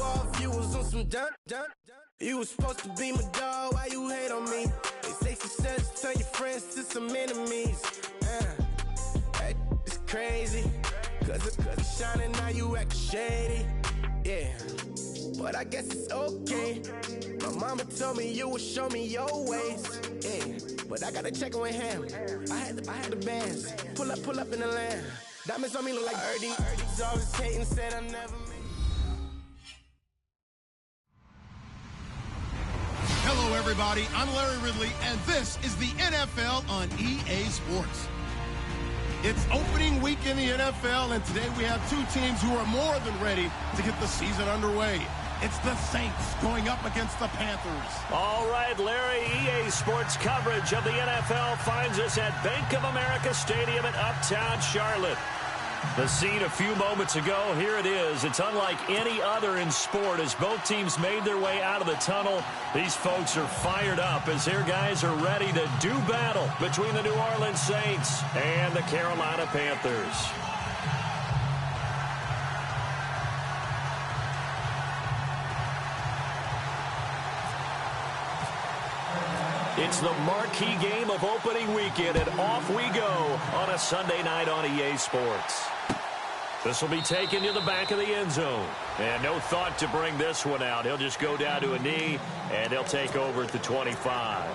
off, you was on some dun. You was supposed to be my dog, why you hate on me? They say success turn your friends to some enemies. Hey, it's crazy, cause it's shining, now you acting shady. Yeah, but I guess it's okay. My mama told me you would show me your ways. Yeah, but I gotta check with him. I had the bands. Pull up in the land. Diamonds on me look like Ernie. Ernie's always hating, said I never made. Hello, everybody. I'm Larry Ridley, and this is the NFL on EA Sports. It's opening week in the NFL, and today we have two teams who are more than ready to get the season underway. It's the Saints going up against the Panthers. All right, Larry, EA Sports coverage of the NFL finds us at Bank of America Stadium in Uptown Charlotte. The scene a few moments ago, here it is. It's unlike any other in sport as both teams made their way out of the tunnel. These folks are fired up as their guys are ready to do battle between the New Orleans Saints and the Carolina Panthers. It's the marquee game of opening weekend, and off we go on a Sunday night on EA Sports. This will be taken to the back of the end zone. And no thought to bring this one out. He'll just go down to a knee, and he'll take over at the 25.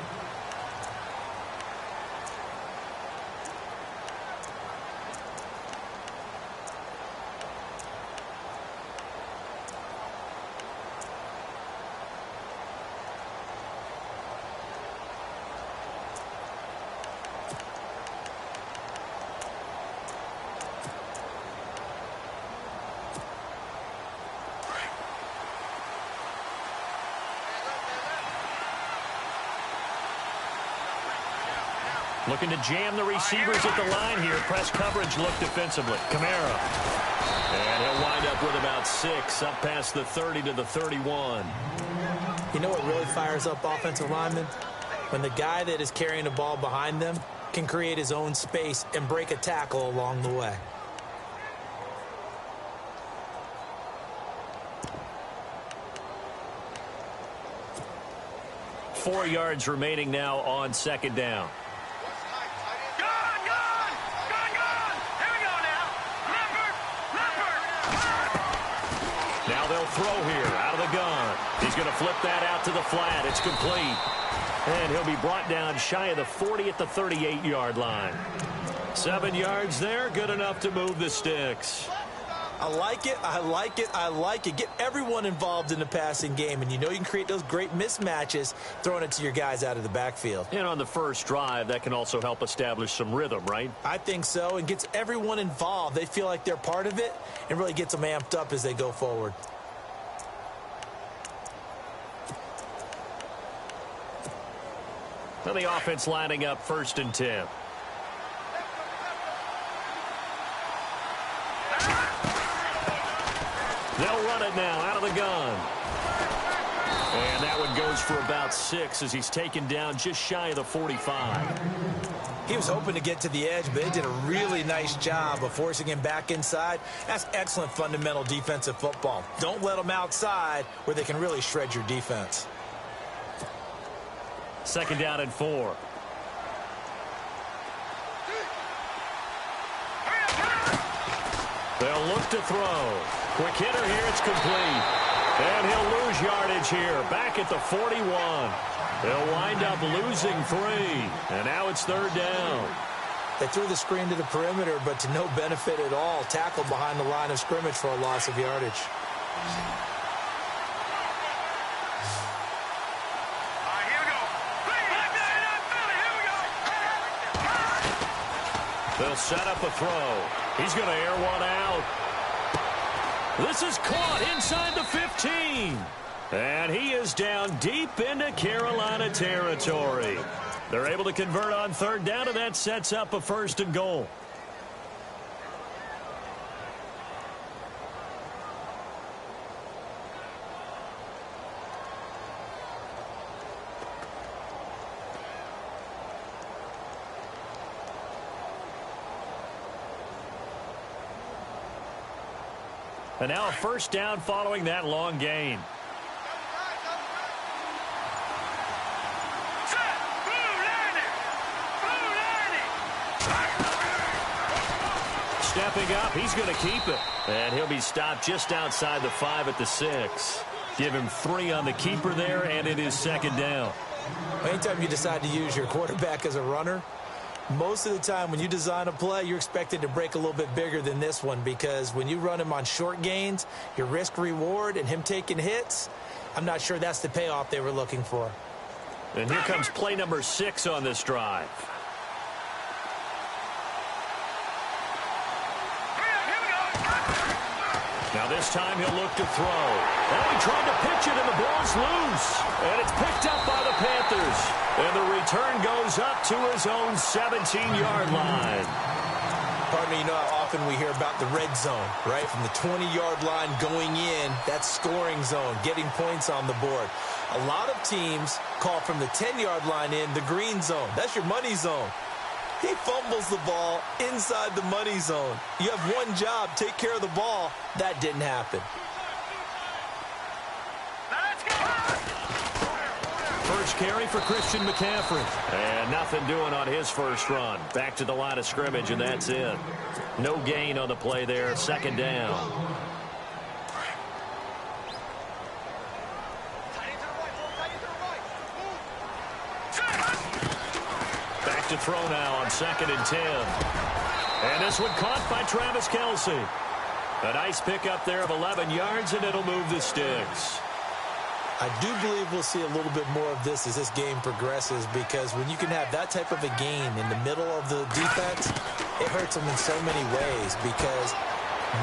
Looking to jam the receivers at the line here. Press coverage look defensively. Kamara. And he'll wind up with about 6, up past the 30 to the 31. You know what really fires up offensive linemen? When the guy that is carrying the ball behind them can create his own space and break a tackle along the way. Four yards remaining now on second down. Now they'll throw here out of the gun. He's going to flip that out to the flat. It's complete. And he'll be brought down shy of the 40 at the 38-yard line. 7 yards there, good enough to move the sticks. I like it, I like it, I like it. Get everyone involved in the passing game, and you know you can create those great mismatches throwing it to your guys out of the backfield. And on the first drive, that can also help establish some rhythm, right? I think so, and gets everyone involved. They feel like they're part of it and really gets them amped up as they go forward. Now the offense lining up 1st and 10. They'll run it now out of the gun. And that one goes for about 6 as he's taken down just shy of the 45. He was hoping to get to the edge, but they did a really nice job of forcing him back inside. That's excellent fundamental defensive football. Don't let them outside where they can really shred your defense. 2nd down and 4. They'll look to throw. Quick hitter here, it's complete. And he'll lose yardage here, back at the 41. They'll wind up losing 3. And now it's 3rd down. They threw the screen to the perimeter, but to no benefit at all. Tackled behind the line of scrimmage for a loss of yardage. They'll set up a throw. He's going to air one out. This is caught inside the 15. And he is down deep into Carolina territory. They're able to convert on 3rd down, and that sets up a 1st and goal. And now a first down following that long gain. Stepping up, he's going to keep it. And he'll be stopped just outside the 5 at the 6. Give him 3 on the keeper there, and it is second down. Anytime you decide to use your quarterback as a runner, most of the time when you design a play, you're expected to break a little bit bigger than this one, because when you run him on short gains, your risk-reward and him taking hits, I'm not sure that's the payoff they were looking for. And here comes play number 6 on this drive. Now this time he'll look to throw. Oh, he tried to pitch it, and the ball's loose. And it's picked up by the Panthers. And the return goes up to his own 17-yard line. Pardon me, you know how often we hear about the red zone, right? From the 20-yard line going in, that's scoring zone, getting points on the board. A lot of teams call from the 10-yard line in the green zone. That's your money zone. He fumbles the ball inside the money zone. You have one job, take care of the ball. That didn't happen. First carry for Christian McCaffrey. And nothing doing on his first run. Back to the line of scrimmage, and that's it. No gain on the play there. Second down. To throw now on 2nd and 10. And this one caught by Travis Kelce. A nice pickup there of 11 yards, and it'll move the sticks. I do believe we'll see a little bit more of this as this game progresses, because when you can have that type of a gain in the middle of the defense, it hurts them in so many ways, because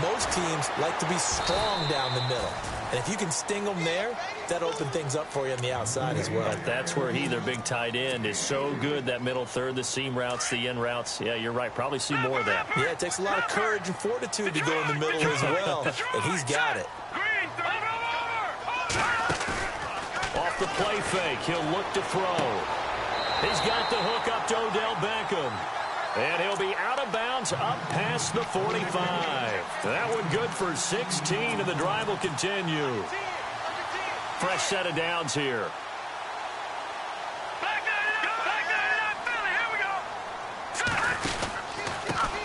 most teams like to be strong down the middle. And if you can sting them there, that opens things up for you on the outside as well. But that's where he, their big tight end, is so good, that middle third, the seam routes, the in routes. Yeah, you're right. Probably see more of that. Yeah, it takes a lot of courage and fortitude to go in the middle as well, and he's got it. Off the play fake, he'll look to throw. He's got the hook up to Odell Beckham. And he'll be out of bounds up past the 45. That one good for 16, and the drive will continue. Fresh set of downs here.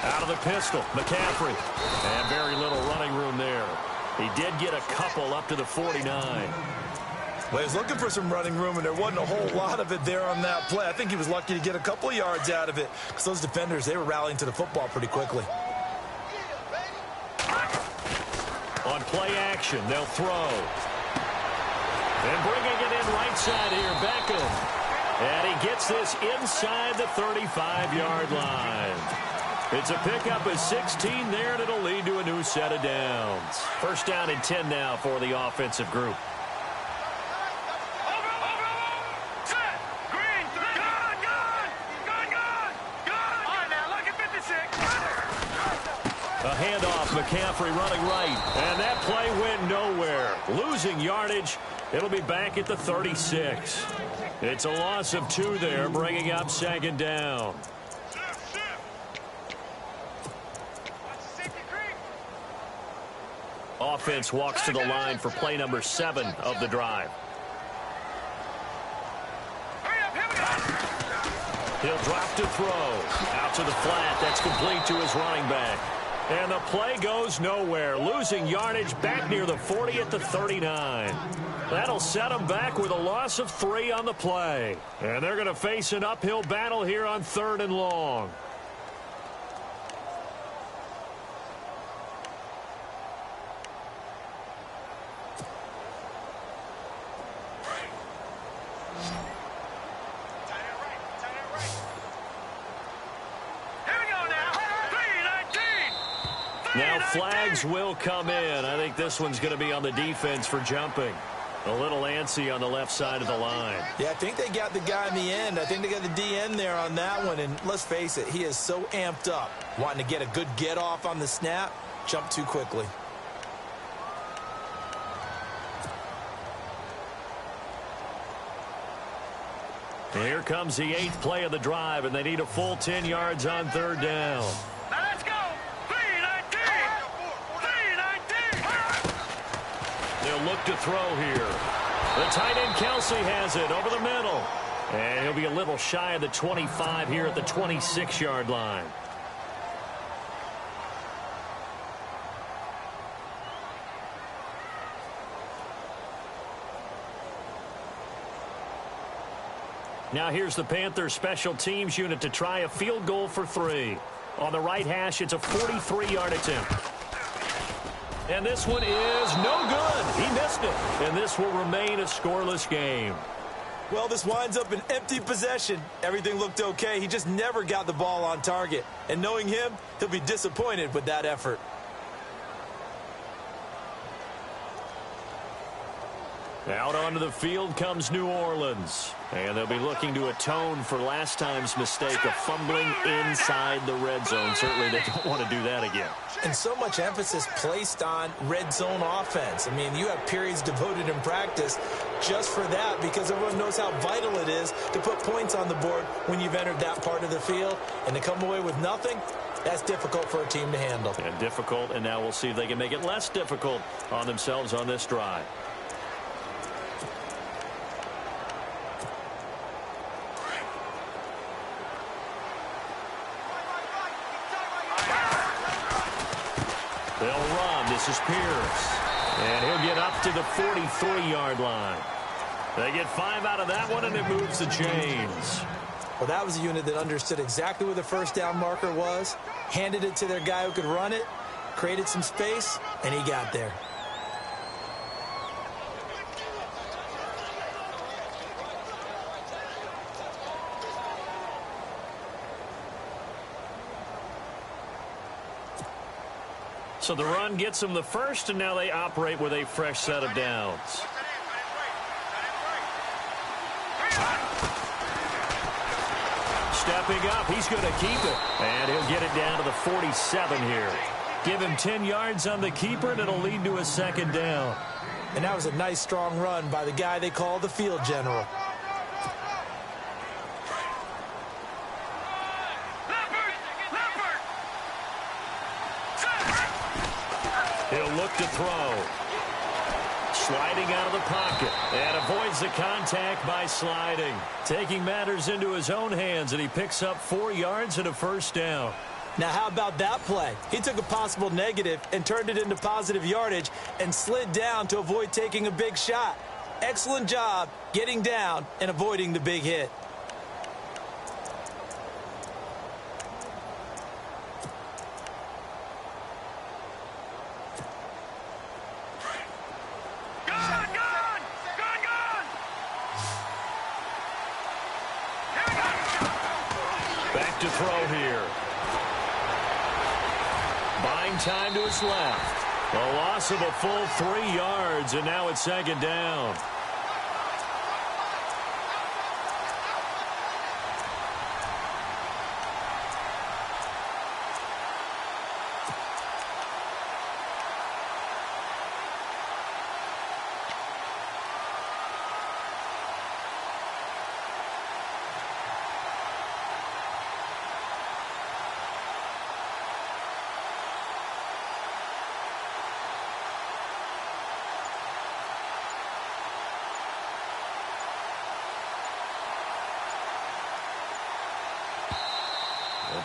Out of the pistol, McCaffrey. And very little running room there. He did get a couple up to the 49. Well, he was looking for some running room, and there wasn't a whole lot of it there on that play. I think he was lucky to get a couple of yards out of it, because those defenders, they were rallying to the football pretty quickly. On play action, they'll throw. And bringing it in right side here, Beckham. And he gets this inside the 35-yard line. It's a pickup of 16 there, and it'll lead to a new set of downs. First down and 10 now for the offensive group. A handoff, McCaffrey running right, and that play went nowhere. Losing yardage, it'll be back at the 36. It's a loss of 2 there, bringing up second down. Offense walks to the line for play number 7 of the drive. He'll drop to throw. Out to the flat. That's complete to his running back. And the play goes nowhere. Losing yardage back near the 40 at the 39. That'll set them back with a loss of 3 on the play. And they're going to face an uphill battle here on 3rd and long. Now flags will come in. I think this one's going to be on the defense for jumping. A little antsy on the left side of the line. Yeah, I think they got the guy in the end. I think they got the DN there on that one. And let's face it, he is so amped up, wanting to get a good get off on the snap, jump too quickly. Here comes the 8th play of the drive, and they need a full 10 yards on 3rd down. Now let's go. 3-19. 3-19. They'll look to throw here. The tight end Kelsey has it over the middle. And he'll be a little shy of the 25 here at the 26-yard line. Now here's the Panthers special teams unit to try a field goal for 3. On the right hash, it's a 43-yard attempt. And this one is no good. He missed it. And this will remain a scoreless game. Well, this winds up an empty possession. Everything looked okay. He just never got the ball on target. And knowing him, he'll be disappointed with that effort. Out onto the field comes New Orleans. And they'll be looking to atone for last time's mistake of fumbling inside the red zone. Certainly they don't want to do that again. And so much emphasis placed on red zone offense. I mean, you have periods devoted in practice just for that because everyone knows how vital it is to put points on the board when you've entered that part of the field. And to come away with nothing, that's difficult for a team to handle. And difficult, and now we'll see if they can make it less difficult on themselves on this drive. They'll run. This is Pierce. And he'll get up to the 43-yard line. They get 5 out of that one, and it moves the chains. Well, that was a unit that understood exactly where the first down marker was, handed it to their guy who could run it, created some space, and he got there. So the run gets them the first, and now they operate with a fresh set of downs. Stepping up, he's going to keep it. And he'll get it down to the 47 here. Give him 10 yards on the keeper, and it'll lead to a second down. And that was a nice, strong run by the guy they call the field general. He'll look to throw. Sliding out of the pocket. And avoids the contact by sliding. Taking matters into his own hands, and he picks up 4 yards and a first down. Now, how about that play? He took a possible negative and turned it into positive yardage and slid down to avoid taking a big shot. Excellent job getting down and avoiding the big hit. Back to throw here. Buying time to his left. A loss of a full 3 yards, and now it's second down.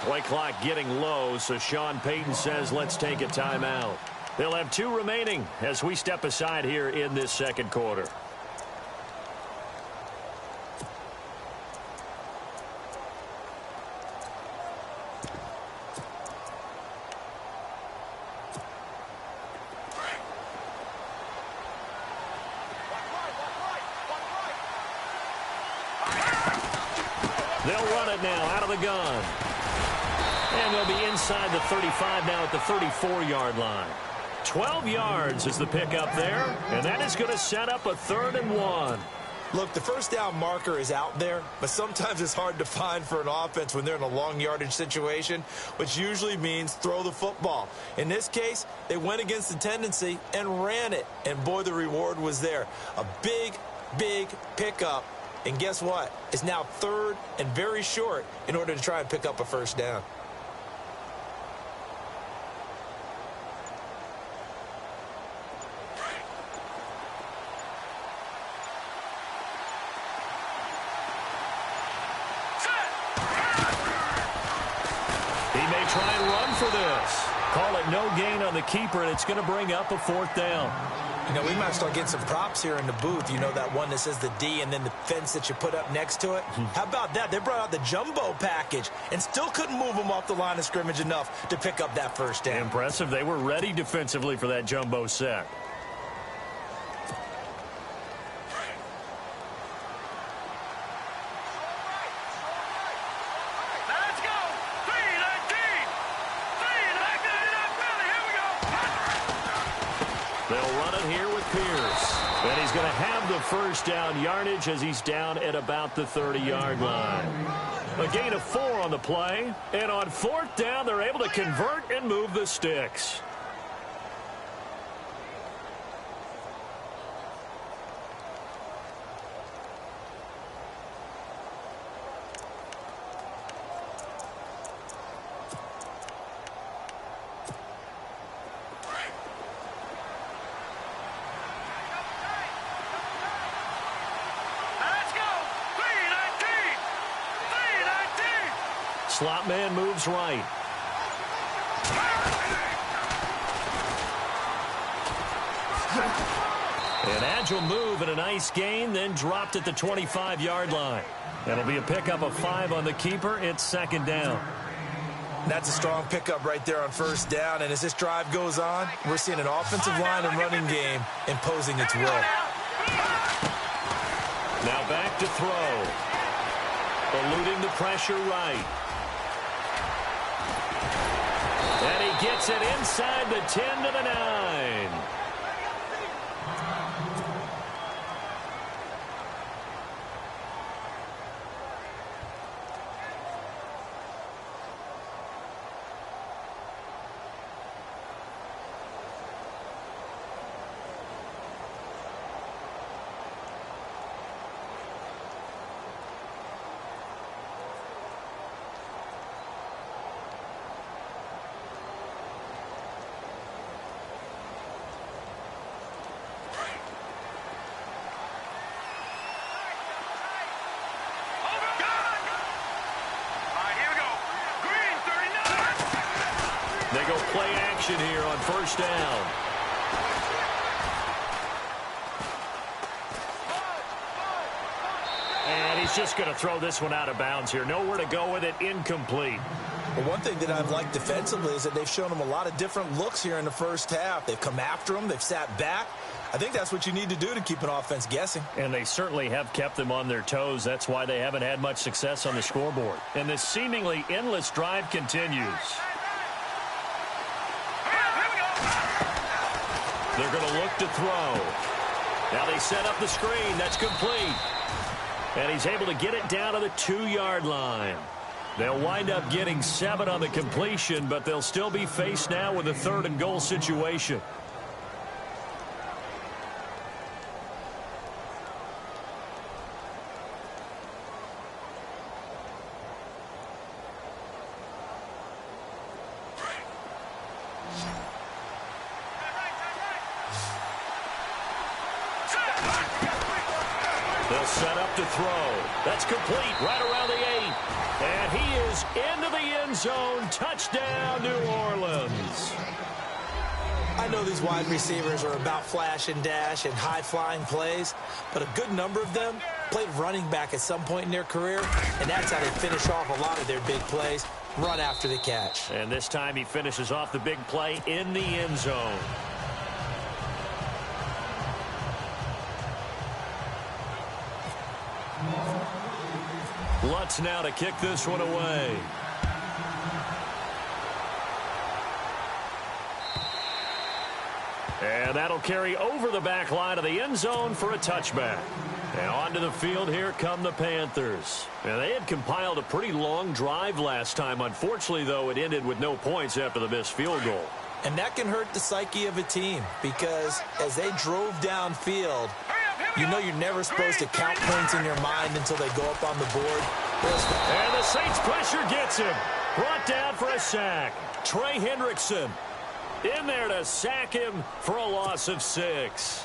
Play clock getting low, so Sean Payton says let's take a timeout. They'll have 2 remaining as we step aside here in this second quarter. They'll run it now out of the gun. And they'll be inside the 35 now at the 34-yard line. 12 yards is the pickup there, and that is going to set up a 3rd and 1. Look, the first down marker is out there, but sometimes it's hard to find for an offense when they're in a long yardage situation, which usually means throw the football. In this case, they went against the tendency and ran it, and boy, the reward was there. A big, big pickup, and guess what? It's now 3rd and very short in order to try and pick up a first down. no gain on the keeper, and it's going to bring up a 4th down. You know, we might start getting some props here in the booth. You know, that one that says the D and then the fence that you put up next to it? How about that? They brought out the jumbo package and still couldn't move them off the line of scrimmage enough to pick up that 1st down. Impressive. They were ready defensively for that jumbo set. They'll run it here with Pierce. And he's going to have the 1st down yardage as he's down at about the 30-yard line. A gain of 4 on the play. And on 4th down, they're able to convert and move the sticks. Slot man moves right. An agile move and a nice gain, then dropped at the 25-yard line. That'll be a pickup of 5 on the keeper. It's 2nd down. That's a strong pickup right there on 1st down. And as this drive goes on, we're seeing an offensive line and running game imposing its will. Now back to throw. Eluding the pressure right. And he gets it inside the 10 to the 9. They go play action here on 1st down. And he's just going to throw this one out of bounds here. Nowhere to go with it. Incomplete. Well, one thing that I've liked defensively is that they've shown them a lot of different looks here in the 1st half. They've come after them. They've sat back. I think that's what you need to do to keep an offense guessing. And they certainly have kept them on their toes. That's why they haven't had much success on the scoreboard. And this seemingly endless drive continues. They're going to look to throw. Now they set up the screen. That's complete. And he's able to get it down to the 2-yard line. They'll wind up getting 7 on the completion, but they'll still be faced now with a 3rd and goal situation. They'll set up to throw. That's complete right around the 8. And he is into the end zone. Touchdown, New Orleans. I know these wide receivers are about flash and dash and high-flying plays, but a good number of them played running back at some point in their career, and that's how they finish off a lot of their big plays, run after the catch. And this time he finishes off the big play in the end zone. Lutz now to kick this one away. And that'll carry over the back line of the end zone for a touchback. And onto the field, here come the Panthers. And they had compiled a pretty long drive last time. Unfortunately, though, it ended with no points after the missed field goal. And that can hurt the psyche of a team because as they drove downfield, you know you're never supposed to count points in your mind until they go up on the board. And the Saints pressure gets him. Brought down for a sack. Trey Hendrickson in there to sack him for a loss of 6.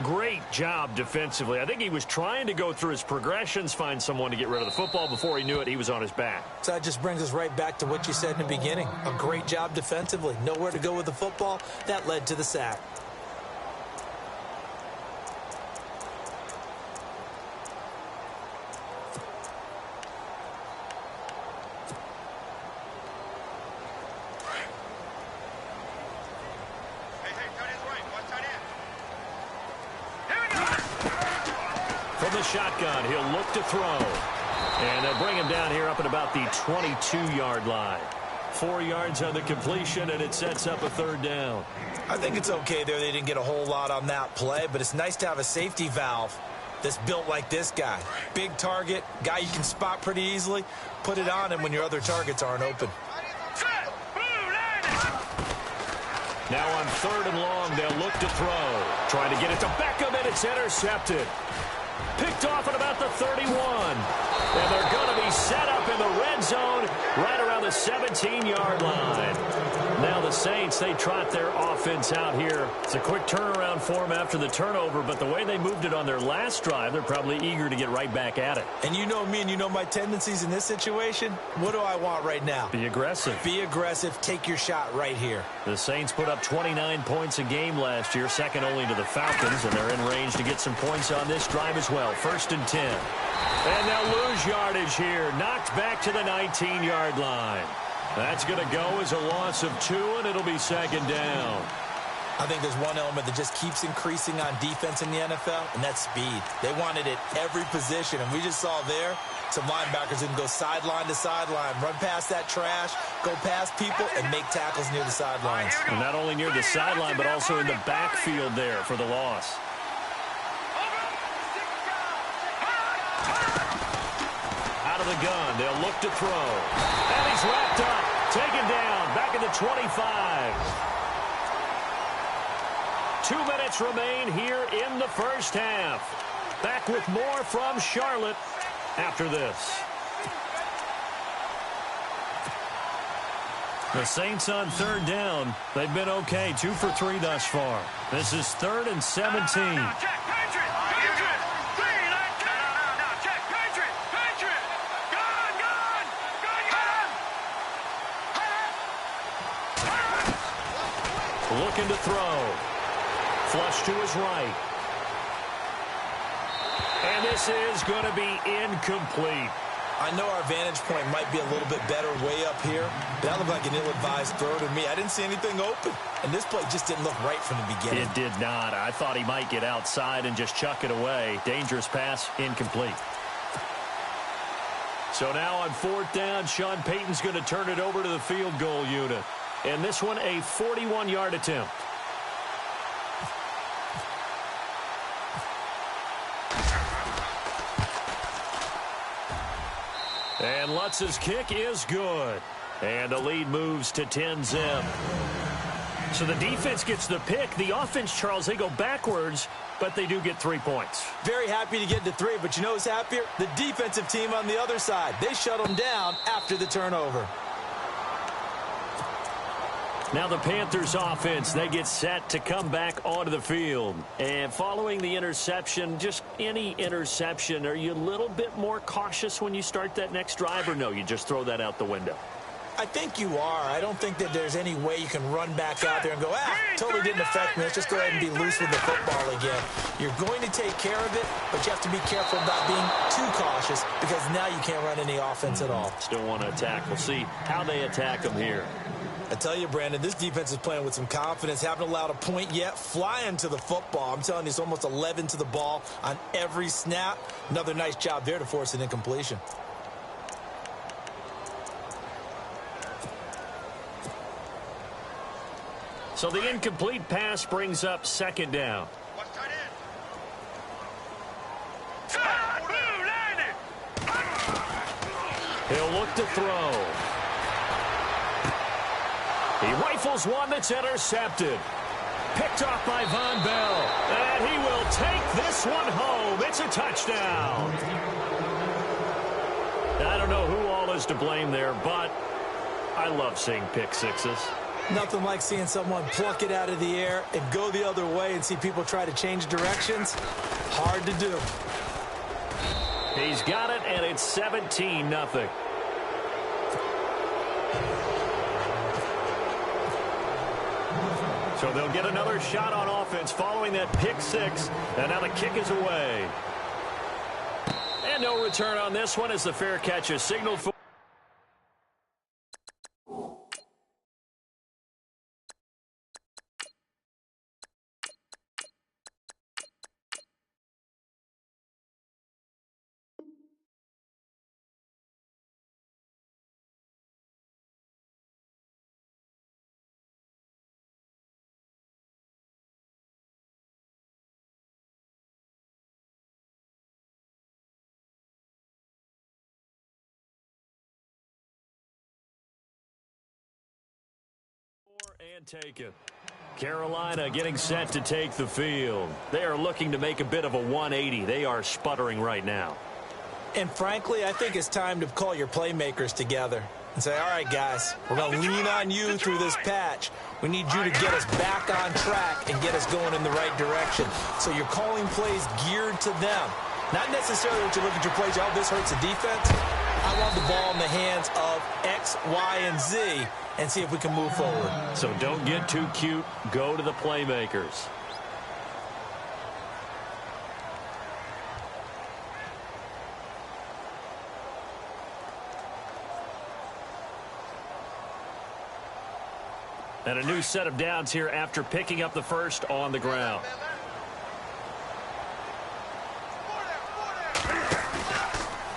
Great job defensively. I think he was trying to go through his progressions, find someone to get rid of the football. Before he knew it, he was on his back. So that just brings us right back to what you said in the beginning. A great job defensively. Nowhere to go with the football. That led to the sack. From the shotgun, he'll look to throw. And they'll bring him down here up at about the 22-yard line. 4 yards on the completion, and it sets up a third down. I think it's okay there. They didn't get a whole lot on that play, but it's nice to have a safety valve that's built like this guy. Big target, guy you can spot pretty easily. Put it on him when your other targets aren't open. Now on 3rd and long, they'll look to throw. Trying to get it to Beckham, and it's intercepted. Picked off at about the 31. And they're going to be set up in the red zone right around the 17-yard line. Now the Saints, they trot their offense out here. It's a quick turnaround for them after the turnover, but the way they moved it on their last drive, they're probably eager to get right back at it. And you know me and you know my tendencies in this situation. What do I want right now? Be aggressive. Be aggressive. Take your shot right here. The Saints put up 29 points a game last year, second only to the Falcons, and they're in range to get some points on this drive as well. 1st and 10. And they'll lose yardage here. Knocked back to the 19-yard line. That's going to go as a loss of 2, and it'll be 2nd down. I think there's one element that just keeps increasing on defense in the NFL, and that's speed. They want it at every position, and we just saw there some linebackers that can go sideline to sideline, run past that trash, go past people, and make tackles near the sidelines. And not only near the sideline, but also in the backfield there for the loss. Out of the gun, they'll look to throw. And he's wrapped up, taken down, back at the 25. 2 minutes remain here in the first half. Back with more from Charlotte after this. The Saints on 3rd down. They've been okay, 2 for 3 thus far. This is 3rd and 17. Looking to throw. Flush to his right. And this is going to be incomplete. I know our vantage point might be a little bit better way up here, but that looked like an ill-advised throw to me. I didn't see anything open, and this play just didn't look right from the beginning. It did not. I thought he might get outside and just chuck it away. Dangerous pass, incomplete. So now on 4th down, Sean Payton's going to turn it over to the field goal unit. And this one, a 41-yard attempt. And Lutz's kick is good. And the lead moves to 10-zip. So the defense gets the pick. The offense, Charles, they go backwards, but they do get 3 points. Very happy to get to 3, but you know who's happier? The defensive team on the other side. They shut them down after the turnover. Now the Panthers offense, they get set to come back onto the field. And following the interception, just any interception, are you a little bit more cautious when you start that next drive, or no, you just throw that out the window? I think you are. I don't think that there's any way you can run back out there and go, totally didn't affect me. Let's just go ahead and be loose with the football again. You're going to take care of it, but you have to be careful about being too cautious because now you can't run any offense at all. Still want to attack. We'll see how they attack them here. I tell you, Brandon, this defense is playing with some confidence. Haven't allowed a point yet. Flying to the football. I'm telling you, it's almost 11 to the ball on every snap. Another nice job there to force an incompletion. So the incomplete pass brings up 2nd down. He'll look to throw. He rifles one that's intercepted. Picked off by Von Bell. And he will take this one home. It's a touchdown. I don't know who all is to blame there, but I love seeing pick sixes. Nothing like seeing someone pluck it out of the air and go the other way and see people try to change directions. Hard to do. He's got it, and it's 17-0. So they'll get another shot on offense following that pick six, and now the kick is away. And no return on this one as the fair catch is signaled for. And take it. Carolina getting set to take the field. They are looking to make a bit of a 180. They are sputtering right now. And frankly, I think it's time to call your playmakers together and say, all right, guys, we're going to lean on you through this patch. We need you to get us back on track and get us going in the right direction. So you're calling plays geared to them. Not necessarily what you look at your plays, oh, this hurts the defense. I want the ball in the hands of X, Y, and Z and see if we can move forward. So don't get too cute. Go to the playmakers. And a new set of downs here after picking up the first on the ground.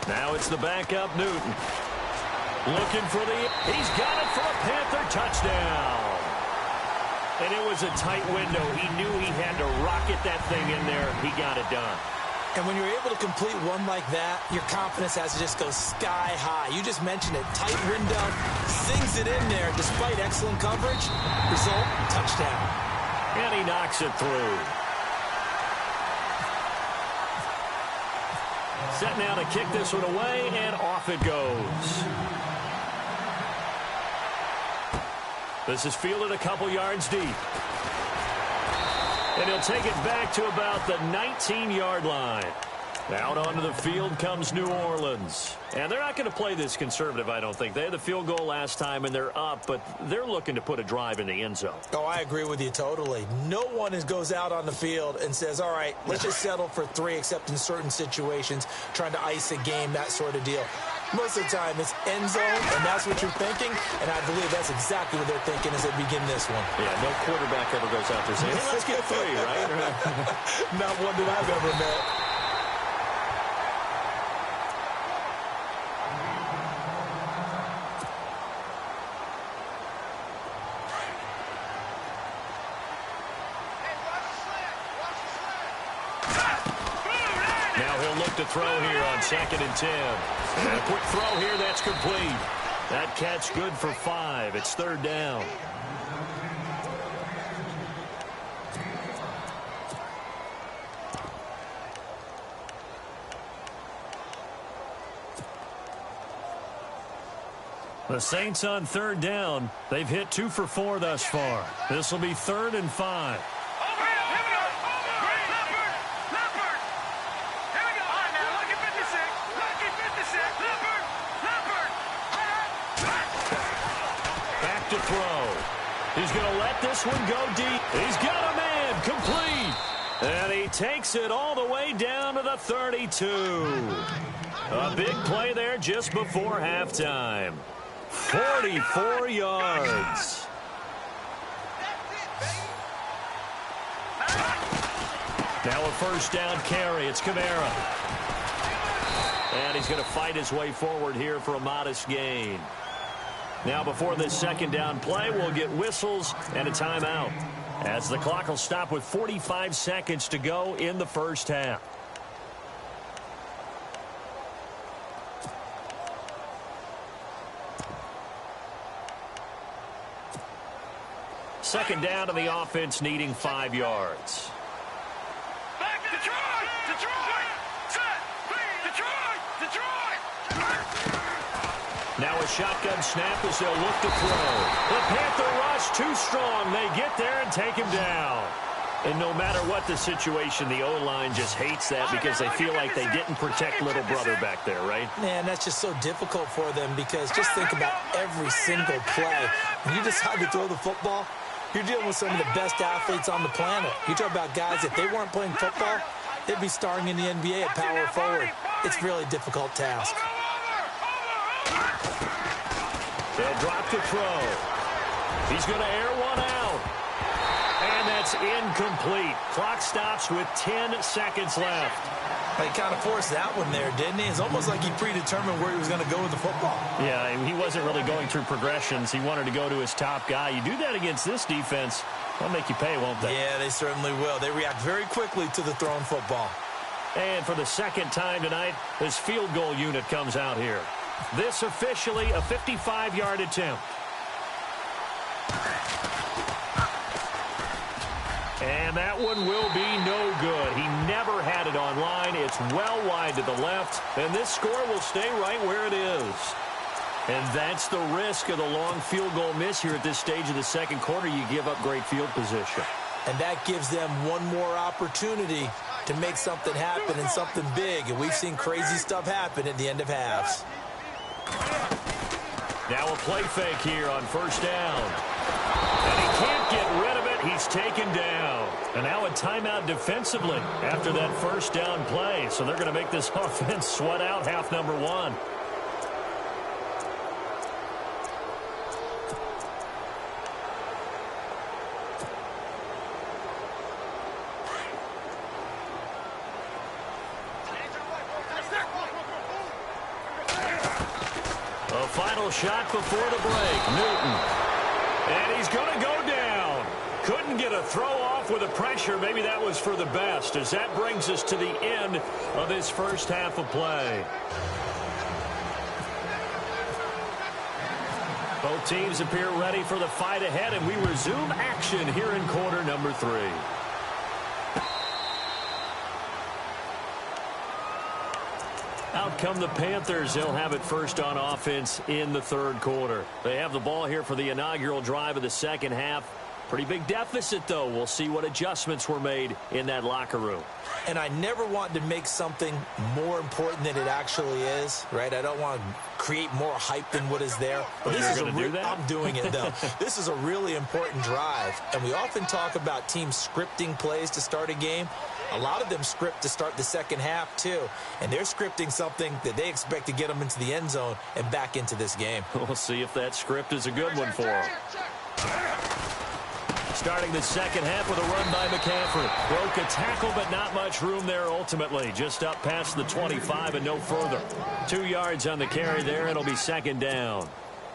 Now it's the backup, Newton. Looking for he's got it for a Panther touchdown. And it was a tight window. He knew he had to rocket that thing in there. He got it done. And when you're able to complete one like that, your confidence has to just go sky high. You just mentioned it. Tight window, sings it in there despite excellent coverage. Result, touchdown. And he knocks it through. Set now to kick this one away, and off it goes. This is fielded a couple yards deep. And he'll take it back to about the 19-yard line. Out onto the field comes New Orleans. And they're not going to play this conservative, I don't think. They had the field goal last time, and they're up, but they're looking to put a drive in the end zone. Oh, I agree with you totally. No one goes out on the field and says, all right, let's just settle for 3, except in certain situations, trying to ice a game, that sort of deal. Most of the time, it's end zone, and that's what you're thinking, and I believe that's exactly what they're thinking as they begin this one. Yeah, no quarterback ever goes out there saying, hey, let's get 3, right? Not one that I've ever met. To throw here on 2nd and 10. And a quick throw here, that's complete. That catch good for 5. It's 3rd down. The Saints on 3rd down. They've hit 2 for 4 thus far. This will be 3rd and 5. To throw. He's going to let this one go deep. He's got a man complete. And he takes it all the way down to the 32. A big play there just before halftime. 44 yards. Now a first down carry. It's Kamara. And he's going to fight his way forward here for a modest gain. Now before this 2nd down play, we'll get whistles and a timeout, as the clock will stop with 45 seconds to go in the first half. Second down to the offense, needing 5 yards. Now a shotgun snap as they'll look to throw. The Panther rush too strong. They get there and take him down. And no matter what the situation, the O-line just hates that because they feel like they didn't protect little brother back there, right? Man, that's just so difficult for them because just think about every single play. When you decide to throw the football, you're dealing with some of the best athletes on the planet. You talk about guys, if they weren't playing football, they'd be starring in the NBA at power forward. It's really a difficult task. They'll drop the throw. He's going to air one out. And that's incomplete. Clock stops with 10 seconds left. He kind of forced that one there, didn't he? It's almost like he predetermined where he was going to go with the football. Yeah, he wasn't really going through progressions. He wanted to go to his top guy. You do that against this defense, they'll make you pay, won't they? Yeah, they certainly will. They react very quickly to the thrown football. And for the second time tonight, this field goal unit comes out here. This officially a 55-yard attempt. And that one will be no good. He never had it on line. It's well wide to the left. And this score will stay right where it is. And that's the risk of the long field goal miss here at this stage of the second quarter. You give up great field position. And that gives them one more opportunity to make something happen and something big. And we've seen crazy stuff happen at the end of halves. Now a play fake here on first down. And he can't get rid of it. He's taken down. And now a timeout defensively after that first down play. So they're going to make this offense sweat out half number one. A final shot before the break. Newton. And he's going to go down. Couldn't get a throw off with the pressure. Maybe that was for the best, as that brings us to the end of this first half of play. Both teams appear ready for the fight ahead, and we resume action here in quarter number 3. Out come the Panthers. They'll have it first on offense in the third quarter. They have the ball here for the inaugural drive of the second half. Pretty big deficit, though. We'll see what adjustments were made in that locker room. And I never want to make something more important than it actually is, right? I don't want to create more hype than what is there. But this is I'm doing it, though. This is a really important drive. And we often talk about teams scripting plays to start a game. A lot of them script to start the second half, too. And they're scripting something that they expect to get them into the end zone and back into this game. We'll see if that script is a good one for them. Starting the second half with a run by McCaffrey. Broke a tackle, but not much room there ultimately. Just up past the 25 and no further. 2 yards on the carry there. It'll be second down.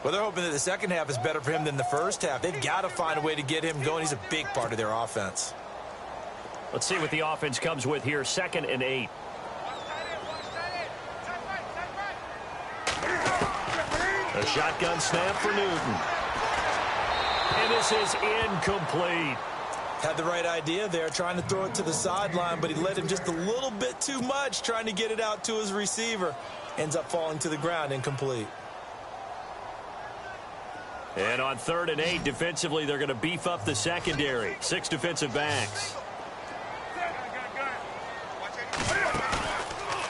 Well, they're hoping that the second half is better for him than the first half. They've got to find a way to get him going. He's a big part of their offense. Let's see what the offense comes with here. 2nd and 8. A shotgun snap for Newton. And this is incomplete. Had the right idea there, trying to throw it to the sideline, but he led him just a little bit too much, trying to get it out to his receiver. Ends up falling to the ground, incomplete. And on 3rd and 8, defensively, they're going to beef up the secondary. 6 defensive backs.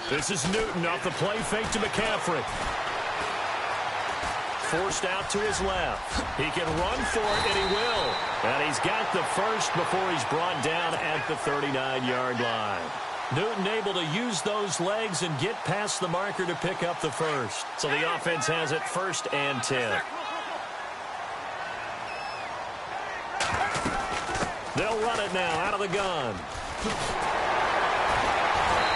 This is Newton off the play fake to McCaffrey. Forced out to his left. He can run for it, and he will. And he's got the first before he's brought down at the 39-yard line. Newton able to use those legs and get past the marker to pick up the first. So the offense has it 1st and 10. They'll run it now out of the gun.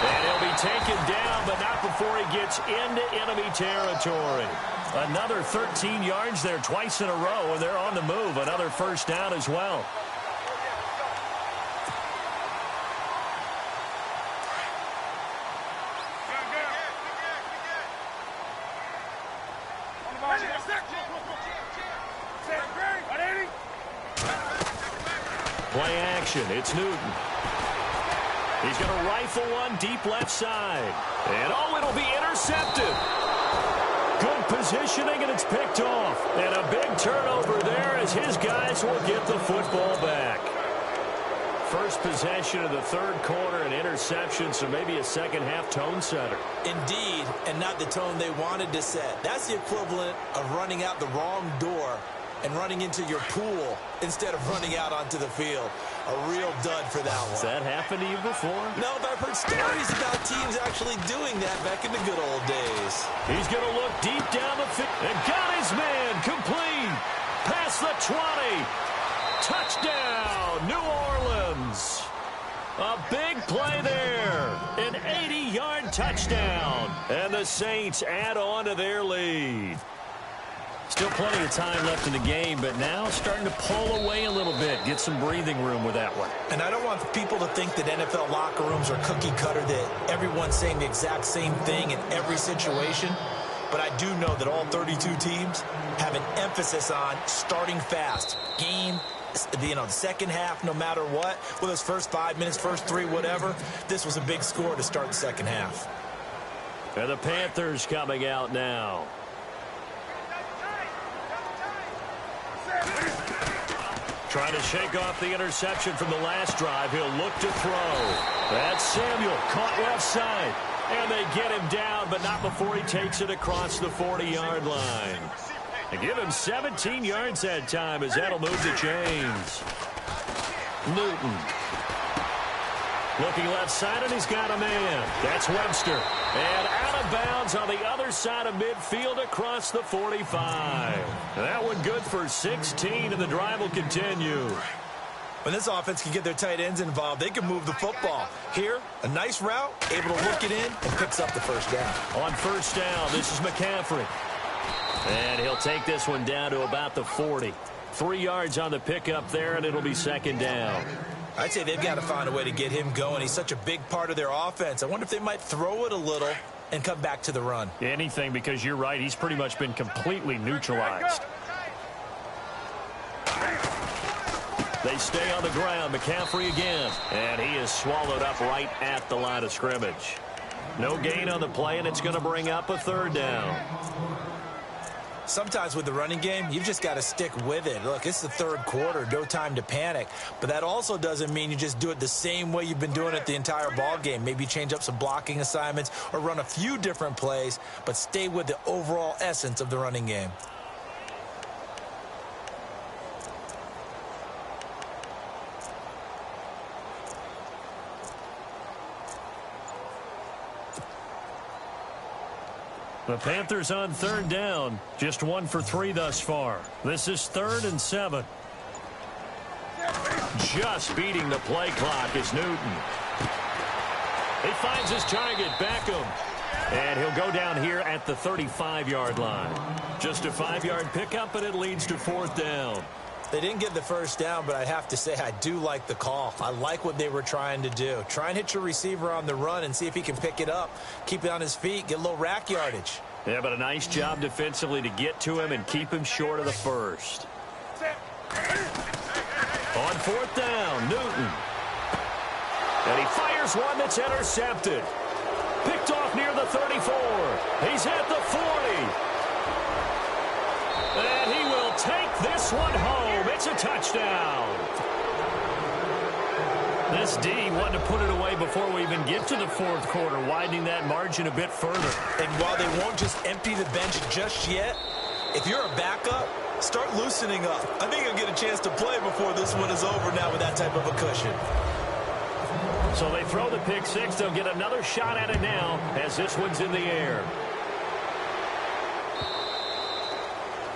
And he'll be taken down, but not before he gets into enemy territory. Another 13 yards there twice in a row, and they're on the move. Another first down as well. Play action. It's Newton. He's going to rifle one deep left side. And, oh, it'll be intercepted. Good positioning, and it's picked off. And a big turnover there as his guys will get the football back. First possession of the third quarter, an interception, so maybe a second-half tone setter. Indeed, and not the tone they wanted to set. That's the equivalent of running out the wrong door and running into your pool instead of running out onto the field. A real dud for that one. Has that happened to you before? No, but I've heard stories about teams actually doing that back in the good old days. He's going to look deep down the field and got his man complete. Past the 20. Touchdown, New Orleans. A big play there. An 80-yard touchdown. And the Saints add on to their lead. Still plenty of time left in the game, but now starting to pull away a little bit. Get some breathing room with that one. And I don't want people to think that NFL locker rooms are cookie cutter, that everyone's saying the exact same thing in every situation. But I do know that all 32 teams have an emphasis on starting fast. Game, the second half, no matter what. With those first 5 minutes, first 3, whatever. This was a big score to start the second half. And the Panthers coming out now. Trying to shake off the interception from the last drive. He'll look to throw. That's Samuel, caught left side. And they get him down, but not before he takes it across the 40-yard line. They give him 17 yards that time as that'll move the chains. Newton. Looking left side, and he's got a man. That's Webster. And out of bounds on the other side of midfield across the 45. That one good for 16, and the drive will continue. When this offense can get their tight ends involved, they can move the football. Here, a nice route, able to look it in, and picks up the first down. On first down, this is McCaffrey. And he'll take this one down to about the 40. 3 yards on the pickup there, and it'll be second down. I'd say they've got to find a way to get him going. He's such a big part of their offense. I wonder if they might throw it a little and come back to the run. Anything, because you're right. He's pretty much been completely neutralized. They stay on the ground. McCaffrey again. And he is swallowed up right at the line of scrimmage. No gain on the play, and it's going to bring up a third down. Sometimes with the running game, you've just got to stick with it. Look, it's the third quarter, no time to panic. But that also doesn't mean you just do it the same way you've been doing it the entire ball game. Maybe change up some blocking assignments or run a few different plays, but stay with the overall essence of the running game. The Panthers on third down. Just 1 for 3 thus far. This is 3rd and 7. Just beating the play clock is Newton. He finds his target, Beckham. And he'll go down here at the 35-yard line. Just a 5-yard pickup, and it leads to 4th down. They didn't get the first down, but I have to say I do like the call. I like what they were trying to do. Try and hit your receiver on the run and see if he can pick it up. Keep it on his feet, get a little rack yardage. Yeah, but a nice job defensively to get to him and keep him short of the first. On 4th down, Newton. And he fires one that's intercepted. Picked off near the 34. He's at the 40. And he will take this one home. It's a touchdown. This D wanted to put it away before we even get to the 4th quarter, widening that margin a bit further. And while they won't just empty the bench just yet, if you're a backup, start loosening up. I think you'll get a chance to play before this one is over now with that type of a cushion. So they throw the pick six. They'll get another shot at it now as this one's in the air.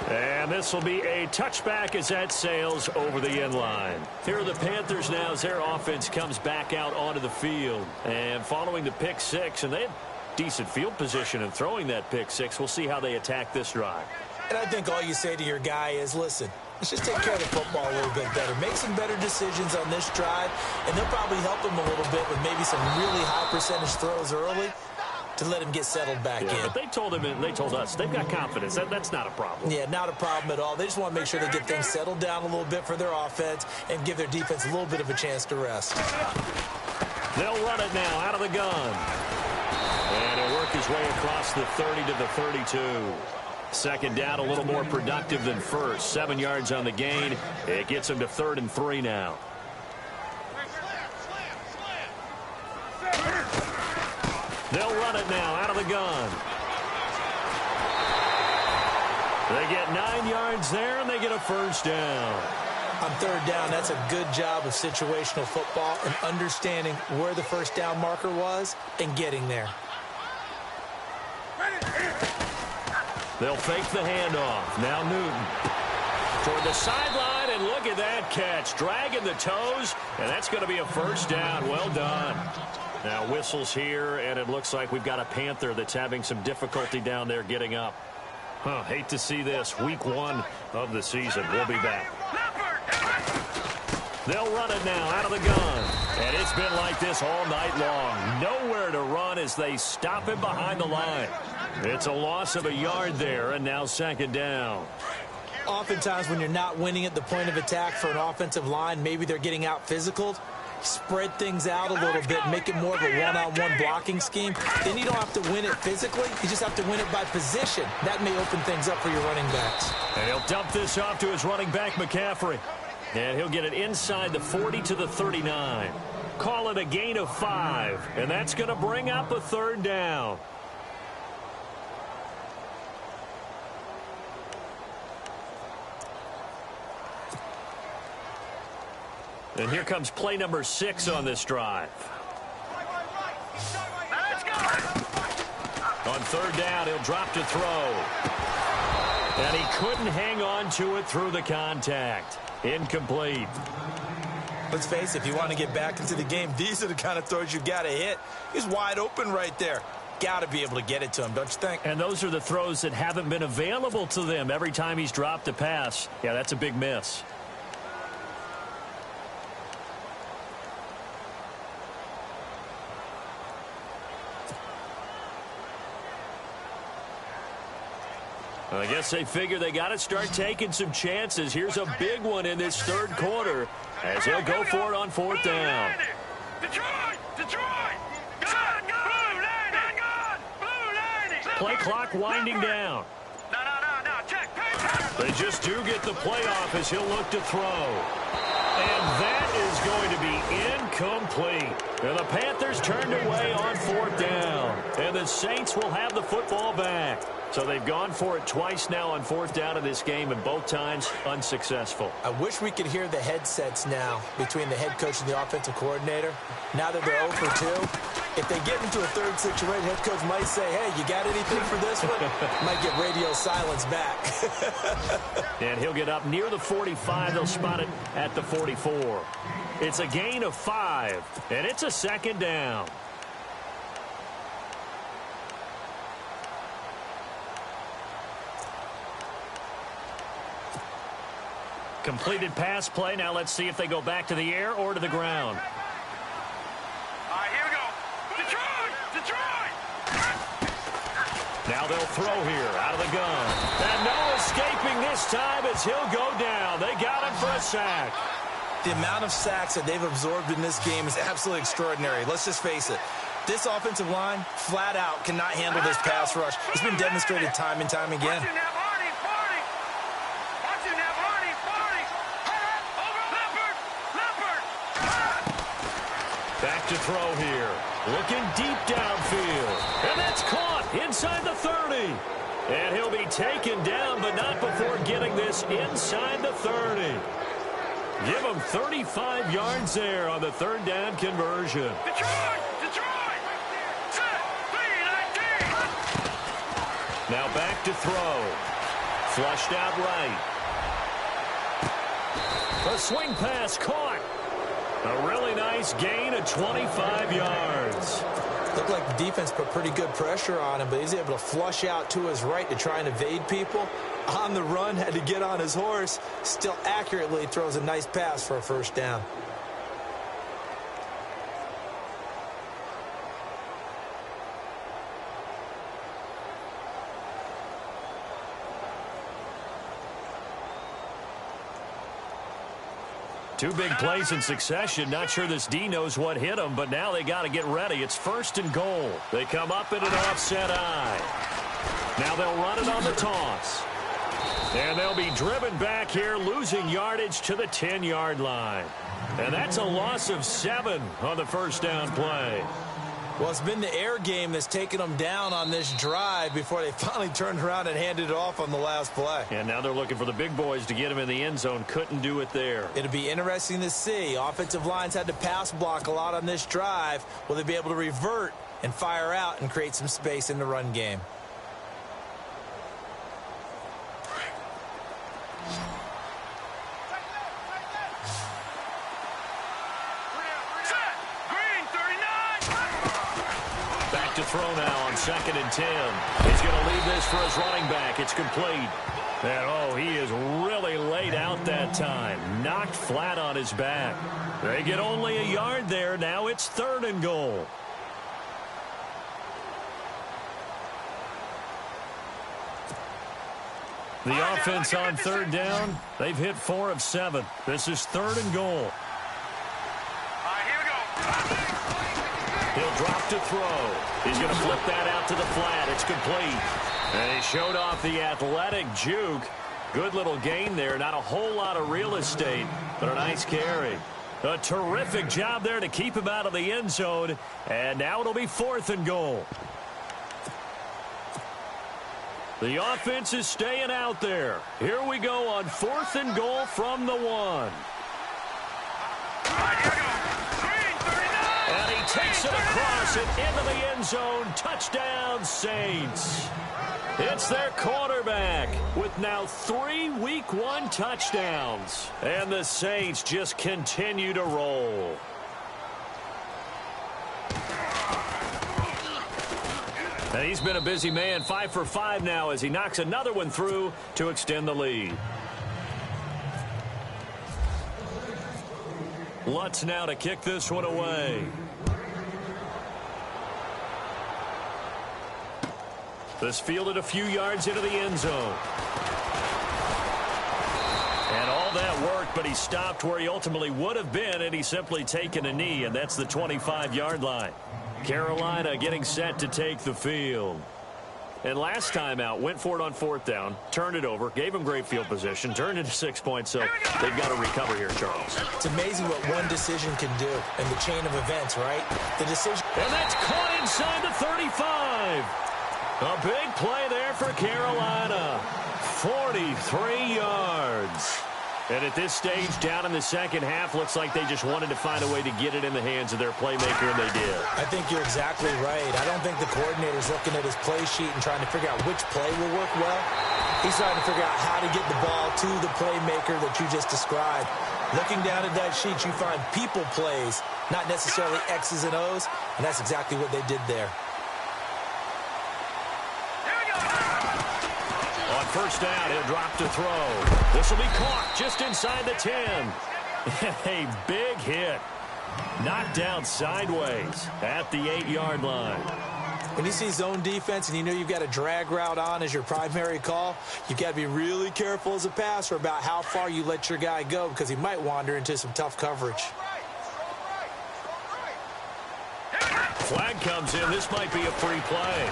And this will be a touchback as that sails over the end line. Here are the Panthers now as their offense comes back out onto the field. And following the pick six, and they have decent field position in throwing that pick six. We'll see how they attack this drive. And I think all you say to your guy is, listen, let's just take care of the football a little bit better. Make some better decisions on this drive, and they'll probably help him a little bit with maybe some really high percentage throws early to let him get settled back in. But they told him, and they told us, they've got confidence. That's not a problem. Yeah, not a problem at all. They just want to make sure they get things settled down a little bit for their offense and give their defense a little bit of a chance to rest. They'll run it now out of the gun. And He'll work his way across the 30 to the 32. Second down, a little more productive than first. 7 yards on the gain. It gets him to 3rd and 3 now. They'll run it now out of the gun. They get 9 yards there, and they get a first down. On 3rd down, that's a good job of situational football and understanding where the first down marker was and getting there. They'll fake the handoff. Now Newton toward the sideline, and look at that catch. Dragging the toes, and that's going to be a first down. Well done. Now whistles here, and it looks like we've got a Panther that's having some difficulty down there getting up. Hate to see this. Week 1 of the season. We'll be back. They'll run it now out of the gun. And it's been like this all night long. Nowhere to run as they stop him behind the line. It's a loss of a yard there, and now 2nd down. Oftentimes when you're not winning at the point of attack for an offensive line, maybe they're getting out physical. Spread things out a little bit, make it more of a one-on-one blocking scheme. Then you don't have to win it physically. You just have to win it by position. That may open things up for your running backs. And he'll dump this off to his running back, McCaffrey. And he'll get it inside the 40 to the 39. Call it a gain of 5. And that's going to bring up a 3rd down. And here comes play number 6 on this drive. On 3rd down, he'll drop to throw. And he couldn't hang on to it through the contact. Incomplete. Let's face it, if you want to get back into the game, these are the kind of throws you got to hit. He's wide open right there. Got to be able to get it to him, don't you think? And those are the throws that haven't been available to them every time he's dropped a pass. Yeah, that's a big miss. I guess they figure they got to start taking some chances. Here's a big one in this 3rd quarter as he'll go for it on 4th down. Play clock winding down. They just do get the playoff as he'll look to throw. And that is going to be incomplete. And the Panthers turned away on 4th down. And the Saints will have the football back. So they've gone for it twice now on 4th down in this game, and both times unsuccessful. I wish we could hear the headsets now between the head coach and the offensive coordinator. Now that they're 0 for 2, if they get into a 3rd situation, head coach might say, hey, you got anything for this one? Might get radio silence back. And he'll get up near the 45. They'll spot it at the 44. It's a gain of 5, and it's a 2nd down. Completed pass play. Now let's see if they go back to the air or to the ground. All right, here we go. Detroit! Now they'll throw here out of the gun. And no escaping this time as he'll go down. They got him for a sack. The amount of sacks that they've absorbed in this game is absolutely extraordinary. Let's just face it. This offensive line, flat out, cannot handle this pass rush. It's been demonstrated time and time again. Back to throw here. Looking deep downfield. And that's caught inside the 30. And he'll be taken down, but not before getting this inside the 30. Give him 35 yards there on the 3rd down conversion. Detroit! Now back to throw. Flushed out right. A swing pass caught. A really nice gain of 25 yards. Looked like the defense put pretty good pressure on him, but he's able to flush out to his right to try and evade people. On the run, had to get on his horse. Still accurately throws a nice pass for a first down. Two big plays in succession. Not sure this D knows what hit him, but now they got to get ready. It's 1st and goal. They come up in an offset eye. Now they'll run it on the toss. And they'll be driven back here, losing yardage to the 10-yard line. And that's a loss of 7 on the first down play. Well, it's been the air game that's taken them down on this drive before they finally turned around and handed it off on the last play. And now they're looking for the big boys to get him in the end zone. Couldn't do it there. It'll be interesting to see. Offensive lines had to pass block a lot on this drive. Will they be able to revert and fire out and create some space in the run game? To throw now on 2nd and 10. He's going to leave this for his running back. It's complete. And, oh, he is really laid out that time. Knocked flat on his back. They get only a yard there. Now it's 3rd and goal. The offense on 3rd down. They've hit 4 of 7. This is 3rd and goal. Here we go. He'll drop to throw. He's going to flip that out to the flat. It's complete. And he showed off the athletic juke. Good little gain there. Not a whole lot of real estate, but a nice carry. A terrific job there to keep him out of the end zone. And now it'll be 4th and goal. The offense is staying out there. Here we go on 4th and goal from the 1. And he takes it across and into the end zone. Touchdown, Saints. It's their quarterback with now 3 Week 1 touchdowns. And the Saints just continue to roll. And he's been a busy man, 5 for 5 now as he knocks another one through to extend the lead. Lutz now to kick this one away. This fielded a few yards into the end zone. And all that worked, but he stopped where he ultimately would have been, and he's simply taken a knee, and that's the 25-yard line. Carolina getting set to take the field. And last time out, went for it on 4th down, turned it over, gave him great field position, turned it to 6 points, so they've got to recover here, Charles. It's amazing what one decision can do in the chain of events, right? The decision. And that's caught inside the 35. A big play there for Carolina. 43 yards. And at this stage, down in the second half, looks like they just wanted to find a way to get it in the hands of their playmaker, and they did. I think you're exactly right. I don't think the coordinator's looking at his play sheet and trying to figure out which play will work well. He's trying to figure out how to get the ball to the playmaker that you just described. Looking down at that sheet, you find people plays, not necessarily X's and O's, and that's exactly what they did there. On 1st down, he'll drop to throw. This will be caught just inside the 10. A big hit. Knocked down sideways at the 8-yard line. When you see zone defense and you know you've got a drag route on as your primary call, you've got to be really careful as a passer about how far you let your guy go because he might wander into some tough coverage. Flag comes in. This might be a free play.